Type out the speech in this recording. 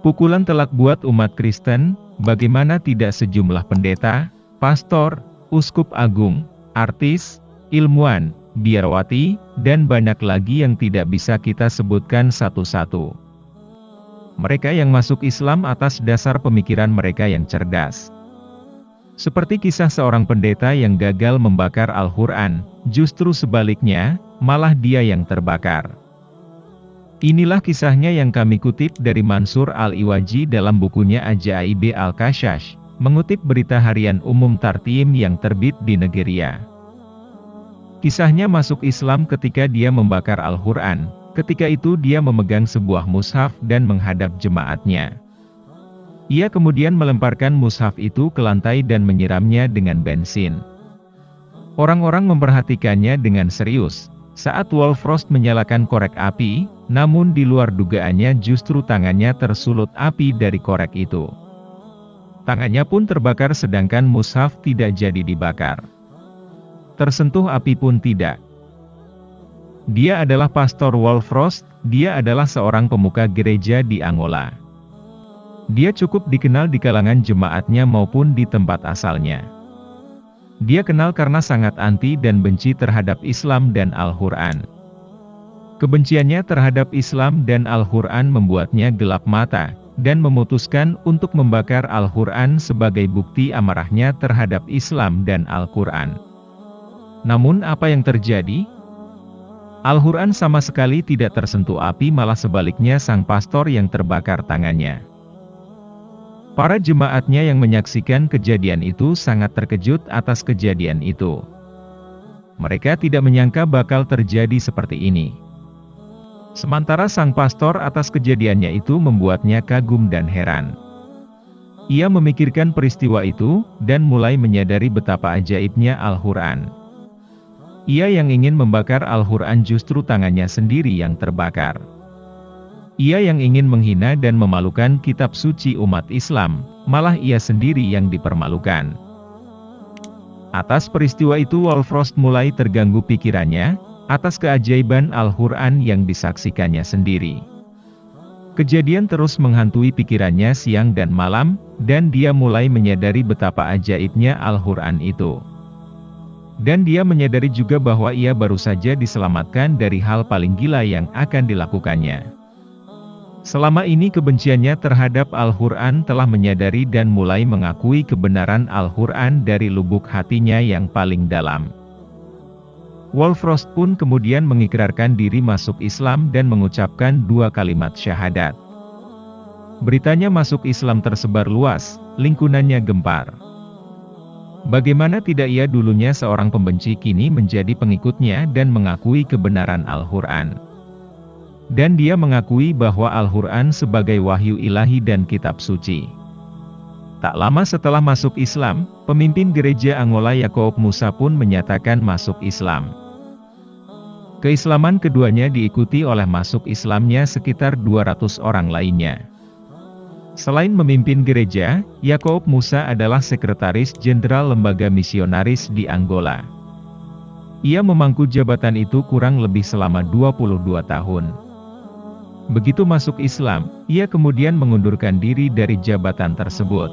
Pukulan telak buat umat Kristen, bagaimana tidak sejumlah pendeta, pastor, uskup agung, artis, ilmuwan, biarawati, dan banyak lagi yang tidak bisa kita sebutkan satu-satu. Mereka yang masuk Islam atas dasar pemikiran mereka yang cerdas. Seperti kisah seorang pendeta yang gagal membakar Al-Quran, justru sebaliknya, malah dia yang terbakar. Inilah kisahnya yang kami kutip dari Mansur Al-Iwaji dalam bukunya Ajaib Al-Kashash, mengutip berita harian umum Tartim yang terbit di Nigeria. Kisahnya masuk Islam ketika dia membakar Al-Quran, ketika itu dia memegang sebuah mushaf dan menghadap jemaatnya. Ia kemudian melemparkan mushaf itu ke lantai dan menyiramnya dengan bensin. Orang-orang memperhatikannya dengan serius. Saat Wolfrost menyalakan korek api, namun di luar dugaannya justru tangannya tersulut api dari korek itu. Tangannya pun terbakar sedangkan mushaf tidak jadi dibakar. Tersentuh api pun tidak. Dia adalah Pastor Wolfrost, dia adalah seorang pemuka gereja di Angola. Dia cukup dikenal di kalangan jemaatnya maupun di tempat asalnya. Dia kenal karena sangat anti dan benci terhadap Islam dan Al-Quran. Kebenciannya terhadap Islam dan Al-Quran membuatnya gelap mata, dan memutuskan untuk membakar Al-Quran sebagai bukti amarahnya terhadap Islam dan Al-Quran. Namun apa yang terjadi? Al-Quran sama sekali tidak tersentuh api, malah sebaliknya sang pastor yang terbakar tangannya. Para jemaatnya yang menyaksikan kejadian itu sangat terkejut atas kejadian itu. Mereka tidak menyangka bakal terjadi seperti ini. Sementara sang pastor atas kejadiannya itu membuatnya kagum dan heran. Ia memikirkan peristiwa itu, dan mulai menyadari betapa ajaibnya Al-Quran. Ia yang ingin membakar Al-Quran justru tangannya sendiri yang terbakar. Ia yang ingin menghina dan memalukan kitab suci umat Islam, malah ia sendiri yang dipermalukan. Atas peristiwa itu Wolfrost mulai terganggu pikirannya, atas keajaiban Al-Quran yang disaksikannya sendiri. Kejadian terus menghantui pikirannya siang dan malam, dan dia mulai menyadari betapa ajaibnya Al-Quran itu. Dan dia menyadari juga bahwa ia baru saja diselamatkan dari hal paling gila yang akan dilakukannya. Selama ini kebenciannya terhadap Al-Quran telah menyadari dan mulai mengakui kebenaran Al-Quran dari lubuk hatinya yang paling dalam. Wolfrost pun kemudian mengikrarkan diri masuk Islam dan mengucapkan 2 kalimat syahadat. Beritanya masuk Islam tersebar luas, lingkungannya gempar. Bagaimana tidak ia dulunya seorang pembenci kini menjadi pengikutnya dan mengakui kebenaran Al-Quran. Dan dia mengakui bahwa Al-Quran sebagai wahyu ilahi dan kitab suci. Tak lama setelah masuk Islam, pemimpin gereja Angola Yakob Musa pun menyatakan masuk Islam. Keislaman keduanya diikuti oleh masuk Islamnya sekitar 200 orang lainnya. Selain memimpin gereja, Yakob Musa adalah sekretaris jenderal lembaga misionaris di Angola. Ia memangku jabatan itu kurang lebih selama 22 tahun. Begitu masuk Islam, ia kemudian mengundurkan diri dari jabatan tersebut.